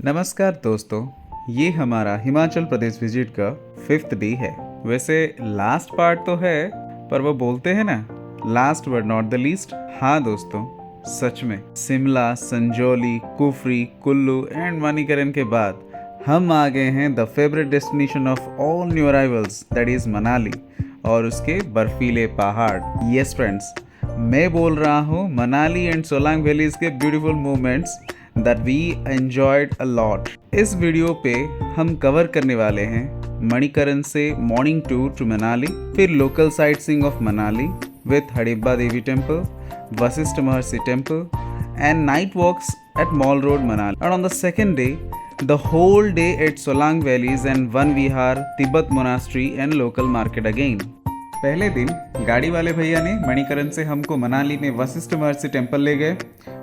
नमस्कार दोस्तों, ये हमारा हिमाचल प्रदेश विजिट का 5th डे है। वैसे लास्ट पार्ट तो है, पर वो बोलते हैं ना, last but not the least. हाँ दोस्तों, सच में शिमला, संजौली, कुफरी, कुल्लू एंड मणिकरण के बाद हम आ गए हैं the favourite destination of all new arrivals, that is Manali और उसके बर्फीले पहाड़। यस फ्रेंड्स, मैं बोल रहा हूँ मनाली एंड सोलांग वैलीज के beautiful moments that we enjoyed a lot। इस वीडियो पे हम कवर करने वाले हैं मणिकरण से मॉर्निंग टूर टू मनाली, फिर local sightseeing of Manali with Hadimba Devi temple, Vashishtha Maharshi temple and night walks at mall road Manali. And on the second day, the whole day at Solang Valleys and Van Vihar, Tibetan Monastery and local market again। पहले दिन गाड़ी वाले भैया ने मणिकरण से हमको मनाली में Vashishtha Maharshi temple ले गए।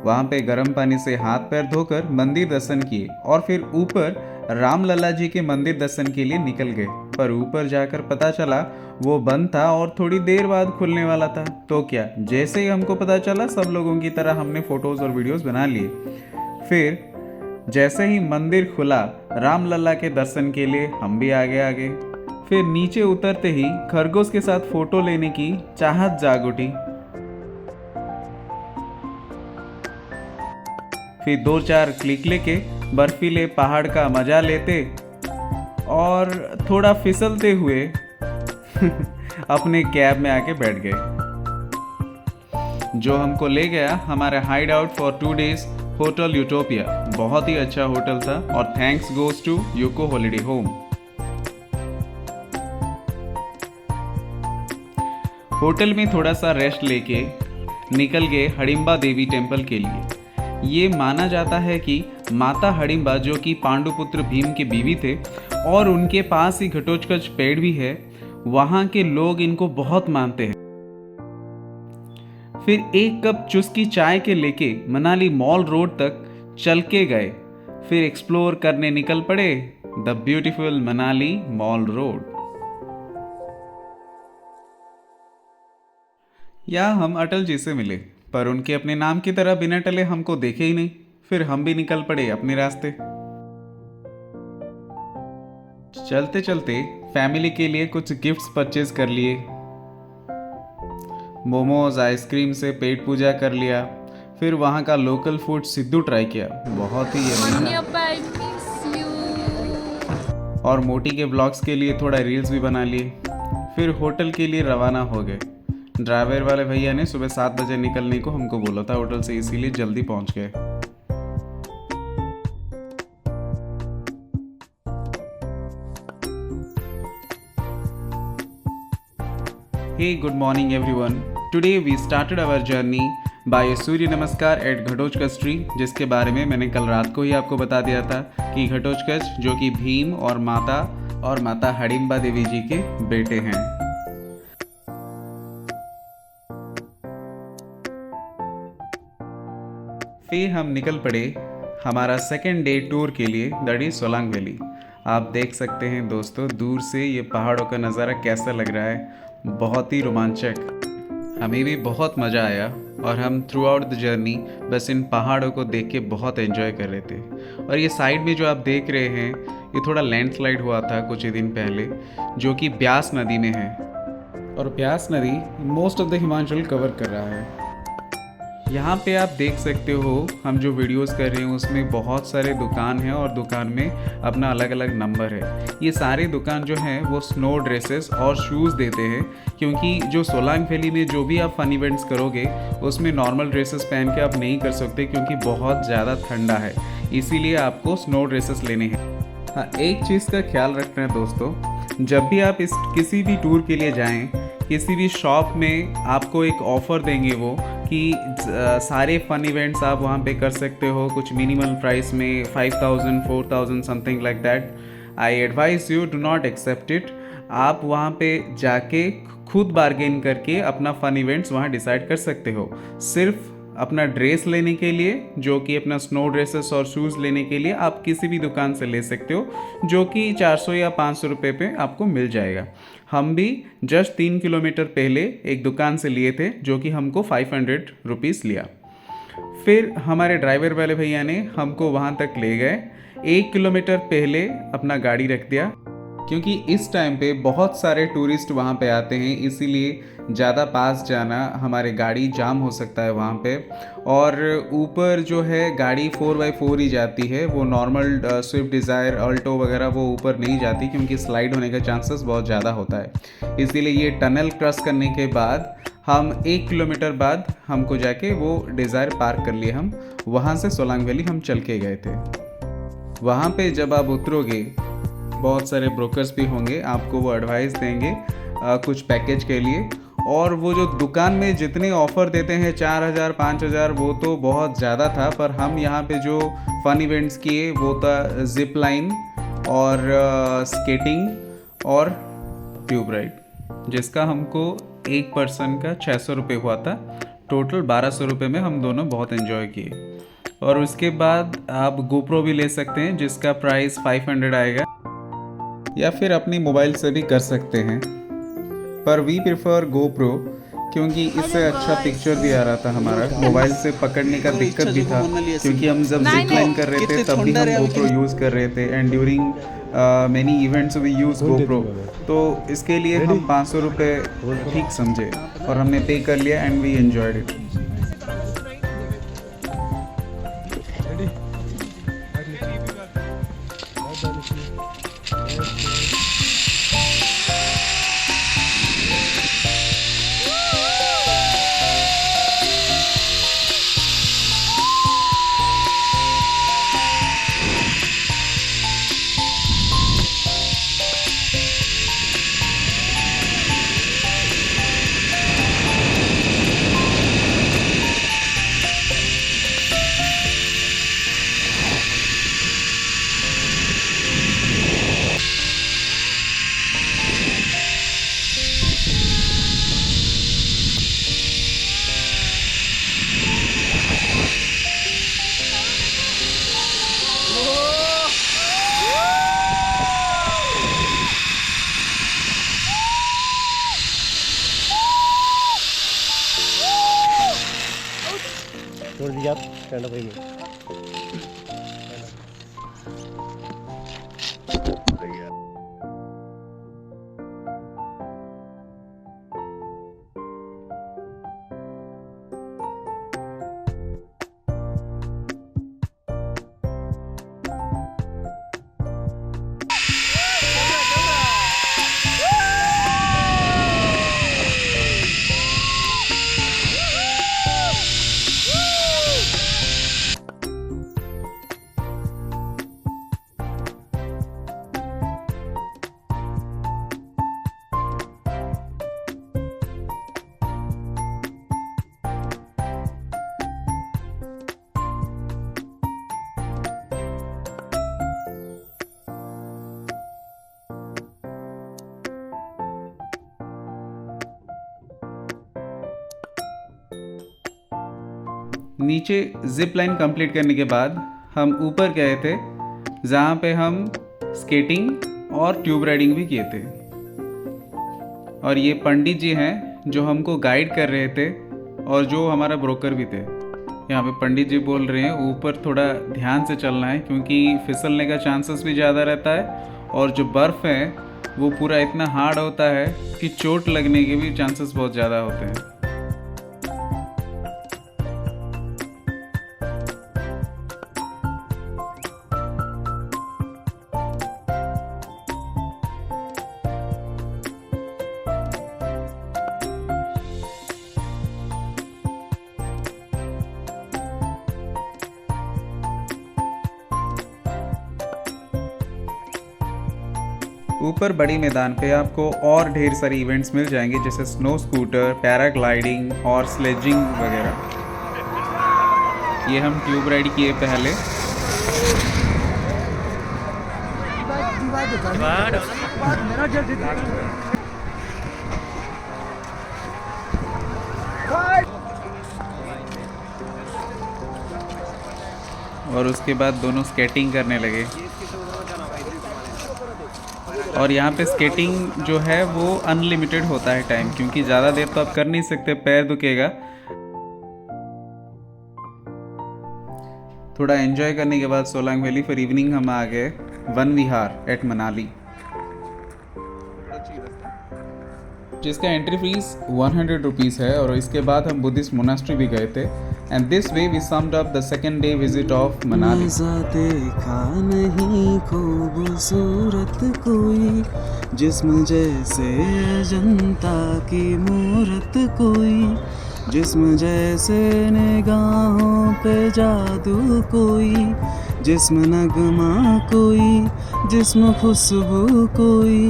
वहाँ पे गर्म पानी से हाथ पैर धोकर मंदिर दर्शन किए और फिर ऊपर रामलला जी के मंदिर दर्शन के लिए निकल गए। पर ऊपर जाकर पता चला वो बंद था और थोड़ी देर बाद खुलने वाला था। तो क्या, जैसे ही हमको पता चला सब लोगों की तरह हमने फ़ोटोज़ और वीडियोज़ बना लिए। फिर जैसे ही मंदिर खुला रामलला के दर्शन के लिए हम भी आगे। फिर नीचे उतरते ही खरगोश के साथ फोटो लेने की चाहत जाग उठी। फिर 2-4 क्लिक लेके बर्फीले पहाड़ का मजा लेते और थोड़ा फिसलते हुए अपने कैब में आके बैठ गए, जो हमको ले गया हमारे hide out for 2 days hotel Utopia. बहुत ही अच्छा होटल था और थैंक्स गोज टू यूको हॉलिडे होम। होटल में थोड़ा सा रेस्ट लेके निकल गए हडिम्बा देवी टेम्पल के लिए। ये माना जाता है कि माता हडिम्बा, जो कि पांडुपुत्र भीम के बीवी थे और उनके पास ही घटोत्कच पेड़ भी है, वहाँ के लोग इनको बहुत मानते हैं। फिर एक कप चुस्की चाय के लेके मनाली मॉल रोड तक चल के गए। फिर एक्सप्लोर करने निकल पड़े the beautiful Manali mall road. या हम अटल जी से मिले, पर उनके अपने नाम की तरह बिना टले हमको देखे ही नहीं। फिर हम भी निकल पड़े अपने रास्ते। चलते चलते फैमिली के लिए कुछ गिफ्ट्स परचेज कर लिए। मोमोज आइसक्रीम से पेट पूजा कर लिया। फिर वहाँ का लोकल फूड सिद्धू ट्राई किया, बहुत ही यम्मी था। और मोटी के ब्लॉग्स के लिए थोड़ा रील्स भी बना लिए। फिर होटल के लिए रवाना हो गए। ड्राइवर वाले भैया ने सुबह 7 बजे निकलने को हमको बोला था होटल से, इसीलिए जल्दी पहुंच गए। Hey, good morning everyone. Today we started our journey by a सूर्य नमस्कार एट घटोत्कच ट्री, जिसके बारे में मैंने कल रात को ही आपको बता दिया था कि घटोत्कच जो कि भीम और माता हडिम्बा देवी जी के बेटे हैं। फिर हम निकल पड़े हमारा सेकेंड डे टूर के लिए, दैट इज सोलांग वैली। आप देख सकते हैं दोस्तों, दूर से ये पहाड़ों का नज़ारा कैसा लग रहा है, बहुत ही रोमांचक। हमें भी बहुत मज़ा आया और हम थ्रू आउट द जर्नी बस इन पहाड़ों को देख के बहुत एंजॉय कर रहे थे। और ये साइड में जो आप देख रहे हैं, ये थोड़ा लैंडस्लाइड हुआ था कुछ ही दिन पहले, जो कि ब्यास नदी में है। और ब्यास नदी most of the Himachal cover कर रहा है। यहाँ पे आप देख सकते हो, हम जो वीडियोस कर रहे हैं उसमें बहुत सारे दुकान हैं और दुकान में अपना अलग अलग नंबर है। ये सारे दुकान जो हैं वो स्नो ड्रेसेस और शूज़ देते हैं, क्योंकि जो सोलांग वैली में जो भी आप फन इवेंट्स करोगे उसमें नॉर्मल ड्रेसेस पहन के आप नहीं कर सकते, क्योंकि बहुत ज़्यादा ठंडा है, इसीलिए आपको स्नो ड्रेसेस लेने हैं। हाँ, एक चीज़ का ख्याल रखना है दोस्तों, जब भी आप किसी भी टूर के लिए जाएँ, किसी भी शॉप में आपको एक ऑफ़र देंगे वो कि सारे फ़न इवेंट्स आप वहाँ पे कर सकते हो कुछ मिनिमल प्राइस में, 5000 4000 something like that. I advise you do not accept it. आप वहाँ पे जाके खुद बार्गेन करके अपना फ़न इवेंट्स वहाँ डिसाइड कर सकते हो। सिर्फ अपना ड्रेस लेने के लिए, जो कि अपना स्नो ड्रेसेस और शूज़ लेने के लिए आप किसी भी दुकान से ले सकते हो, जो कि 400 या 500 रुपये पे आपको मिल जाएगा। हम भी जस्ट 3 किलोमीटर पहले एक दुकान से लिए थे, जो कि हमको 500 रुपीज़ लिया। फिर हमारे ड्राइवर वाले भैया ने हमको वहाँ तक ले गए। 1 किलोमीटर पहले अपना गाड़ी रख दिया, क्योंकि इस टाइम पे बहुत सारे टूरिस्ट वहाँ पे आते हैं, इसीलिए ज़्यादा पास जाना हमारे गाड़ी जाम हो सकता है वहाँ पे। और ऊपर जो है गाड़ी 4x4 ही जाती है, वो नॉर्मल स्विफ्ट डिज़ायर अल्टो वगैरह वो ऊपर नहीं जाती, क्योंकि स्लाइड होने का चांसेस बहुत ज़्यादा होता है। इसीलिए ये टनल क्रॉस करने के बाद हम 1 किलोमीटर बाद हमको जाके वो डिज़ायर पार्क कर लिए। हम वहाँ से सोलांग वैली हम चल के गए थे। वहाँ पे जब आप उतरोगे बहुत सारे ब्रोकर्स भी होंगे, आपको वो एडवाइस देंगे कुछ पैकेज के लिए। और वो जो दुकान में जितने ऑफ़र देते हैं 4,000 5,000 वो तो बहुत ज़्यादा था, पर हम यहाँ पे जो फ़न इवेंट्स किए वो था ज़िप लाइन और स्केटिंग और ट्यूब राइड, जिसका हमको एक पर्सन का 600 रुपये हुआ था। टोटल 1200 रुपये में हम दोनों बहुत एंजॉय किए। और उसके बाद आप गोप्रो भी ले सकते हैं, जिसका प्राइस 500 आएगा, या फिर अपनी मोबाइल से भी कर सकते हैं, पर वी प्रेफर गोप्रो क्योंकि इससे अच्छा पिक्चर भी आ रहा था हमारा। मोबाइल से पकड़ने का दिक्कत भी था, क्योंकि हम जब जिप लाइन कर रहे थे तब भी हम गोप्रो यूज़ कर रहे थे, and during many events we use GoPro. तो इसके लिए हम 500 रुपये ठीक समझे और हमने पे कर लिया, एंड वी एंजॉयड इट। छोड़ दीजिए आप, स्टैंड अप में। नीचे जिप लाइन कंप्लीट करने के बाद हम ऊपर गए थे, जहाँ पे हम स्केटिंग और ट्यूब राइडिंग भी किए थे। और ये पंडित जी हैं जो हमको गाइड कर रहे थे, और जो हमारा ब्रोकर भी थे। यहाँ पे पंडित जी बोल रहे हैं ऊपर थोड़ा ध्यान से चलना है, क्योंकि फिसलने का चांसेस भी ज़्यादा रहता है, और जो बर्फ़ है वो पूरा इतना हार्ड होता है कि चोट लगने के भी चांसेस बहुत ज़्यादा होते हैं। ऊपर बड़ी मैदान पे आपको और ढेर सारी इवेंट्स मिल जाएंगे, जैसे स्नो स्कूटर, पैराग्लाइडिंग और स्लेजिंग वगैरह। ये हम ट्यूब राइड किए पहले। और उसके बाद दोनों स्केटिंग करने लगे। और यहाँ पे स्केटिंग जो है वो अनलिमिटेड होता है टाइम, क्योंकि ज़्यादा देर तो आप कर नहीं सकते, पैर दुखेगा। थोड़ा एंजॉय करने के बाद सोलांग वैली फिर इवनिंग हम आ गए वन विहार एट मनाली, जिसका एंट्री फीस 100 रुपीज़ है। और इसके बाद हम बुद्धिस्ट मोनास्ट्री भी गए थे। And this way we summed up the second day visit of Manali. देखा नहीं खूबसूरत कोई, जिस्म जैसे अजंता की मूरत कोई, जिस्म जैसे निगाहों पे जादू कोई, जिस्म नगमा कोई, जिस्म खुशबू कोई,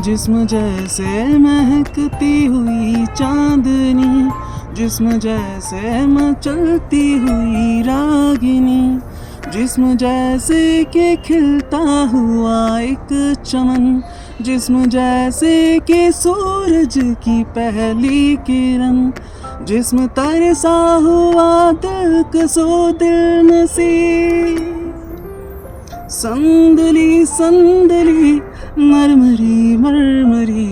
जिस्म जैसे महकती हुई चांदनी, जिस्म जैसे मचलती हुई रागिनी, जिस्म जैसे कि खिलता हुआ एक चमन, जिस्म जैसे कि सूरज की पहली किरण, जिस्म तरसा हुआ दिल कसो दिल नसीब, संदली संदली मरमरी मरमरी,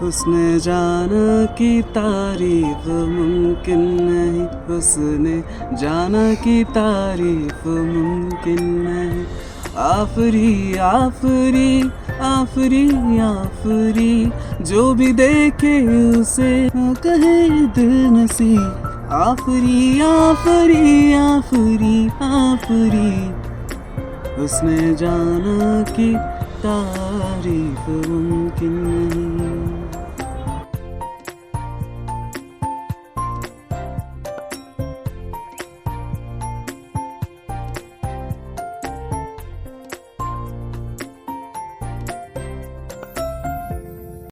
उसने जाना कि तारीफ मुमकिन नहीं, उसने जाना कि तारीफ मुमकिन नहीं, आफरी आफरी आफरी आफरी, जो भी देखे उसे कहे दिल नसी, आफरी आफरी आफरी आफरी, उसने जाना कि तारीफ मुमकिन नहीं।